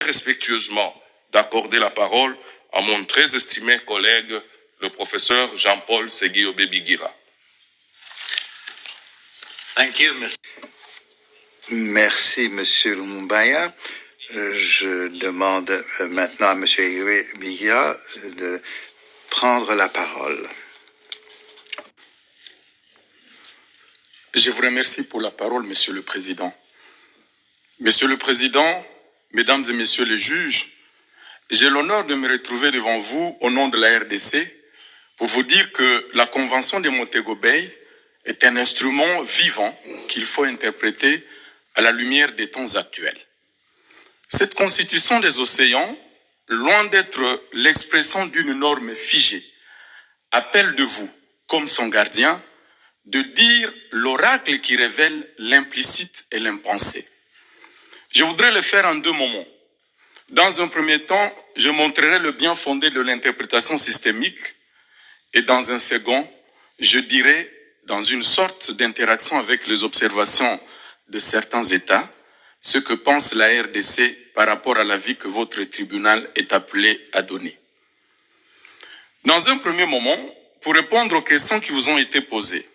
respectueusement d'accorder la parole à mon très estimé collègue, le professeur Jean-Paul Seguiobe Bigira. Thank you, Mr. Merci, Monsieur Lumumba. Je demande maintenant à Monsieur Bigira de prendre la parole. Je vous remercie pour la parole, Monsieur le Président. Monsieur le Président, Mesdames et Messieurs les juges, j'ai l'honneur de me retrouver devant vous au nom de la RDC pour vous dire que la Convention de Montego Bay est un instrument vivant qu'il faut interpréter à la lumière des temps actuels. Cette constitution des océans, loin d'être l'expression d'une norme figée, appelle de vous, comme son gardien, de dire l'oracle qui révèle l'implicite et l'impensé. Je voudrais le faire en deux moments. Dans un premier temps, je montrerai le bien fondé de l'interprétation systémique et dans un second, je dirai, dans une sorte d'interaction avec les observations de certains États, ce que pense la RDC par rapport à l'avis que votre tribunal est appelé à donner. Dans un premier moment, pour répondre aux questions qui vous ont été posées,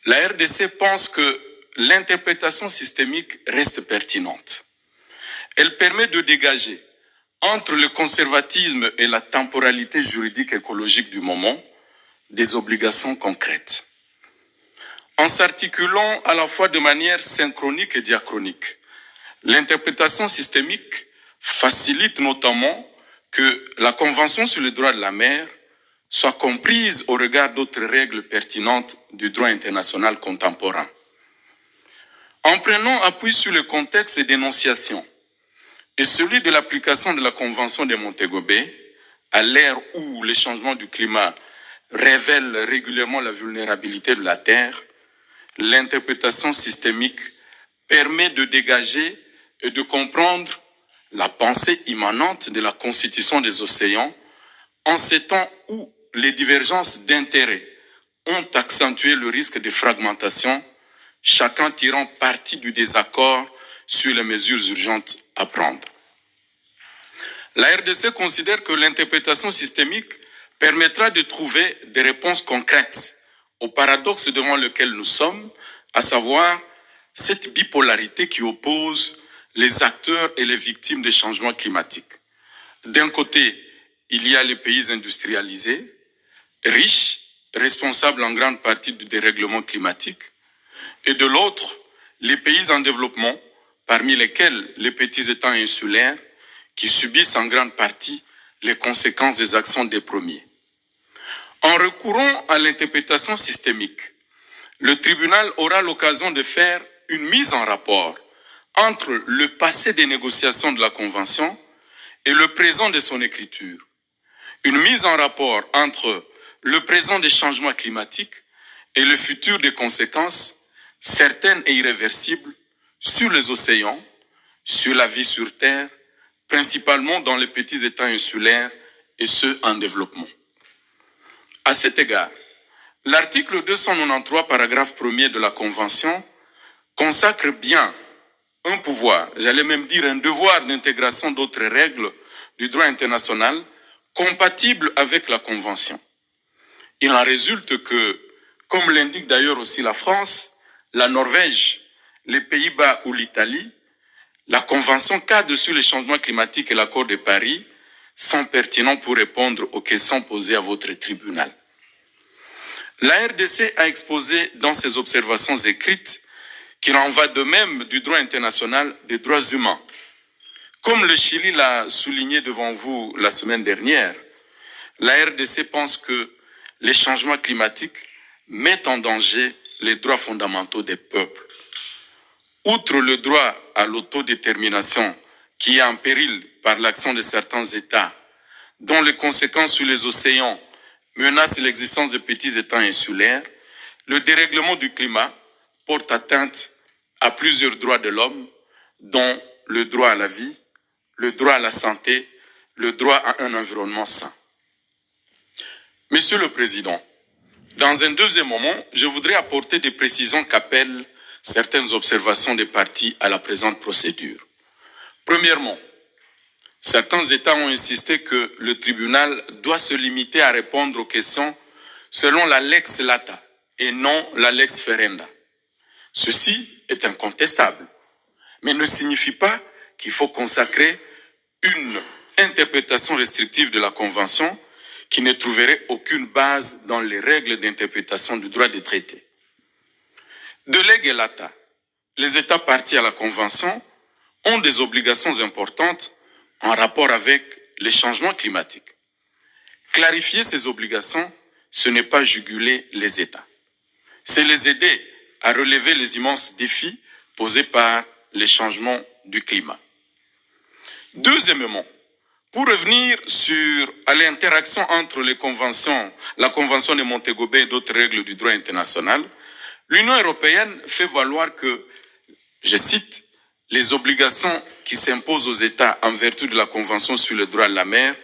la RDC pense que l'interprétation systémique reste pertinente. Elle permet de dégager entre le conservatisme et la temporalité juridique écologique du moment des obligations concrètes. En s'articulant à la fois de manière synchronique et diachronique, l'interprétation systémique facilite notamment que la Convention sur le droit de la mer soit comprise au regard d'autres règles pertinentes du droit international contemporain. En prenant appui sur le contexte d'énonciation et celui de l'application de la Convention de Montego Bay, à l'ère où les changements du climat révèlent régulièrement la vulnérabilité de la Terre, l'interprétation systémique permet de dégager et de comprendre la pensée immanente de la constitution des océans en ces temps où les divergences d'intérêts ont accentué le risque de fragmentation, chacun tirant parti du désaccord sur les mesures urgentes à prendre. La RDC considère que l'interprétation systémique permettra de trouver des réponses concrètes au paradoxe devant lequel nous sommes, à savoir cette bipolarité qui oppose les acteurs et les victimes des changements climatiques. D'un côté, il y a les pays industrialisés, riches, responsables en grande partie du dérèglement climatique, et de l'autre, les pays en développement, parmi lesquels les petits États insulaires, qui subissent en grande partie les conséquences des actions des premiers. En recourant à l'interprétation systémique, le tribunal aura l'occasion de faire une mise en rapport entre le passé des négociations de la Convention et le présent de son écriture. Une mise en rapport entre le présent des changements climatiques et le futur des conséquences, certaines et irréversibles, sur les océans, sur la vie sur Terre, principalement dans les petits États insulaires et ceux en développement. À cet égard, l'article 293, paragraphe 1er de la Convention, consacre bien un pouvoir, j'allais même dire un devoir d'intégration d'autres règles du droit international compatibles avec la Convention. Il en résulte que, comme l'indique d'ailleurs aussi la France, la Norvège, les Pays-Bas ou l'Italie, la Convention cadre sur les changements climatiques et l'accord de Paris sont pertinents pour répondre aux questions posées à votre tribunal. La RDC a exposé dans ses observations écrites qu'il en va de même du droit international des droits humains. Comme le Chili l'a souligné devant vous la semaine dernière, la RDC pense que les changements climatiques mettent en danger les droits fondamentaux des peuples. Outre le droit à l'autodétermination qui est en péril par l'action de certains États, dont les conséquences sur les océans menacent l'existence de petits États insulaires, le dérèglement du climat porte atteinte à plusieurs droits de l'homme, dont le droit à la vie, le droit à la santé, le droit à un environnement sain. Monsieur le Président, dans un deuxième moment, je voudrais apporter des précisions qu'appellent certaines observations des parties à la présente procédure. Premièrement, Certains États ont insisté que le tribunal doit se limiter à répondre aux questions selon la lex lata et non la lex ferenda. Ceci est incontestable, mais ne signifie pas qu'il faut consacrer une interprétation restrictive de la Convention qui ne trouverait aucune base dans les règles d'interprétation du droit des traités. De lege lata, les États partis à la Convention ont des obligations importantes en rapport avec les changements climatiques. Clarifier ces obligations, ce n'est pas juguler les États. C'est les aider à relever les immenses défis posés par les changements du climat. Deuxièmement, pour revenir à l'interaction entre la Convention de Montego Bay et d'autres règles du droit international, l'Union européenne fait valoir que, je cite, les obligations qui s'imposent aux États en vertu de la Convention sur le droit de la mer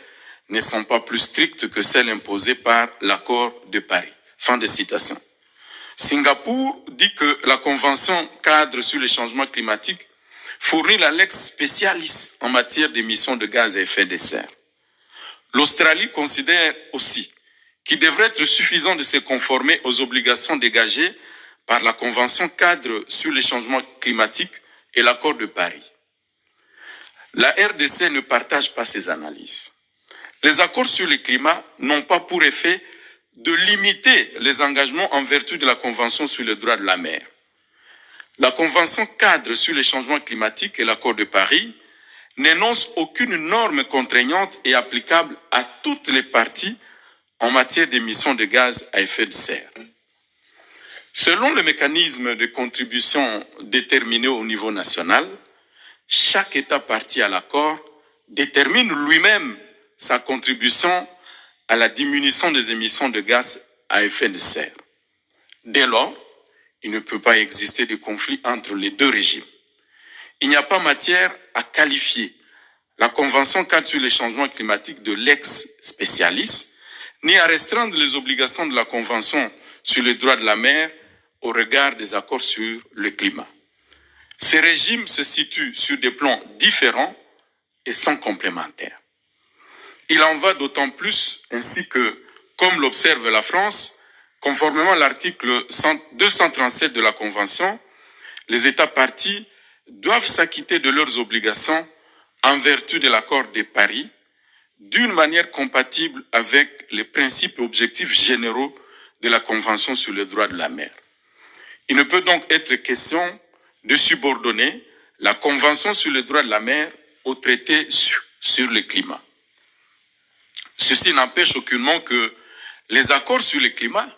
ne sont pas plus strictes que celles imposées par l'accord de Paris. Fin de citation. Singapour dit que la Convention cadre sur les changements climatiques fournit la lex specialis en matière d'émissions de gaz à effet de serre. L'Australie considère aussi qu'il devrait être suffisant de se conformer aux obligations dégagées par la Convention cadre sur les changements climatiques et l'accord de Paris. La RDC ne partage pas ces analyses. Les accords sur le climat n'ont pas pour effet de limiter les engagements en vertu de la Convention sur le droit de la mer. La Convention cadre sur les changements climatiques et l'accord de Paris n'énonce aucune norme contraignante et applicable à toutes les parties en matière d'émissions de gaz à effet de serre. Selon le mécanisme de contribution déterminé au niveau national, chaque État parti à l'accord détermine lui-même sa contribution à la diminution des émissions de gaz à effet de serre. Dès lors, il ne peut pas exister de conflit entre les deux régimes. Il n'y a pas matière à qualifier la Convention cadre sur les changements climatiques de lex specialis, ni à restreindre les obligations de la Convention sur les droits de la mer au regard des accords sur le climat. Ces régimes se situent sur des plans différents et sont complémentaires. Il en va d'autant plus ainsi que, comme l'observe la France, conformément à l'article 237 de la Convention, les États partis doivent s'acquitter de leurs obligations en vertu de l'accord de Paris, d'une manière compatible avec les principes et objectifs généraux de la Convention sur les droits de la mer. Il ne peut donc être question de subordonner la Convention sur les droits de la mer au traité sur le climat. Ceci n'empêche aucunement que les accords sur le climat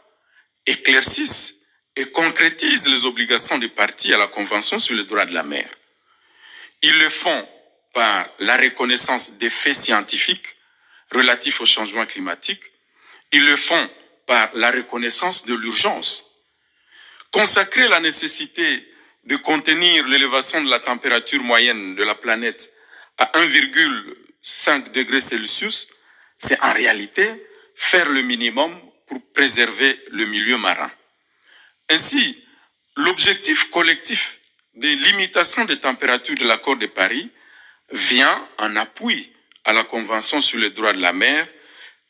éclaircissent et concrétisent les obligations des parties à la Convention sur les droits de la mer. Ils le font par la reconnaissance des faits scientifiques relatifs au changement climatique. Ils le font par la reconnaissance de l'urgence. Consacrer la nécessité de contenir l'élévation de la température moyenne de la planète à 1,5 degrés Celsius, c'est en réalité faire le minimum pour préserver le milieu marin. Ainsi, l'objectif collectif des limitations des températures de l'accord de Paris vient en appui à la Convention sur les droits de la mer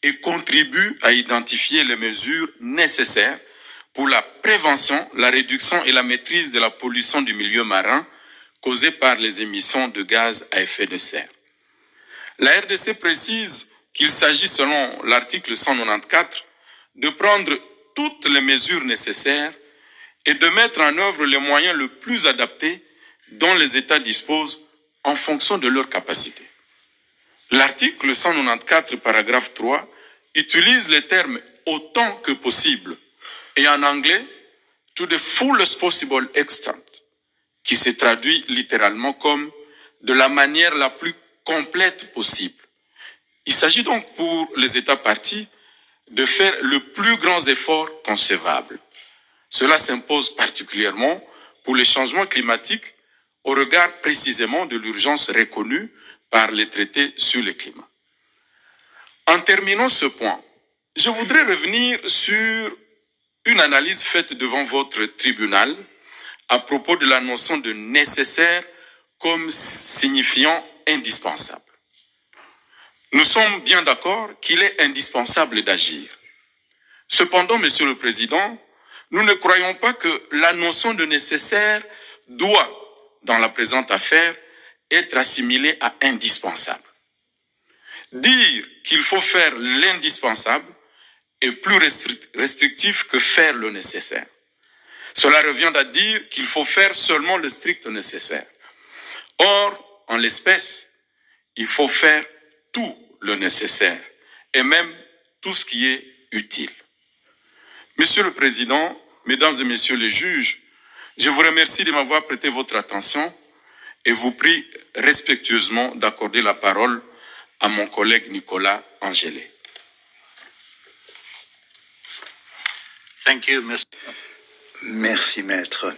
et contribue à identifier les mesures nécessaires pour la prévention, la réduction et la maîtrise de la pollution du milieu marin causée par les émissions de gaz à effet de serre. La RDC précise qu'il s'agit, selon l'article 194, de prendre toutes les mesures nécessaires et de mettre en œuvre les moyens les plus adaptés dont les États disposent en fonction de leurs capacités. L'article 194, paragraphe 3, utilise les termes « autant que possible » et en anglais « to the fullest possible extent » qui se traduit littéralement comme « de la manière la plus complète possible ». Il s'agit donc pour les États partis de faire le plus grand effort concevable. Cela s'impose particulièrement pour les changements climatiques au regard précisément de l'urgence reconnue par les traités sur le climat. En terminant ce point, je voudrais revenir sur une analyse faite devant votre tribunal à propos de la notion de nécessaire comme signifiant indispensable. Nous sommes bien d'accord qu'il est indispensable d'agir. Cependant, Monsieur le Président, nous ne croyons pas que la notion de nécessaire doit, dans la présente affaire, être assimilée à indispensable. Dire qu'il faut faire l'indispensable est plus restrictif que faire le nécessaire. Cela revient à dire qu'il faut faire seulement le strict nécessaire. Or, en l'espèce, il faut faire tout le nécessaire et même tout ce qui est utile. Monsieur le Président, Mesdames et Messieurs les juges, je vous remercie de m'avoir prêté votre attention et vous prie respectueusement d'accorder la parole à mon collègue Nicolas Angélé. Thank you, Mr. Merci, maître.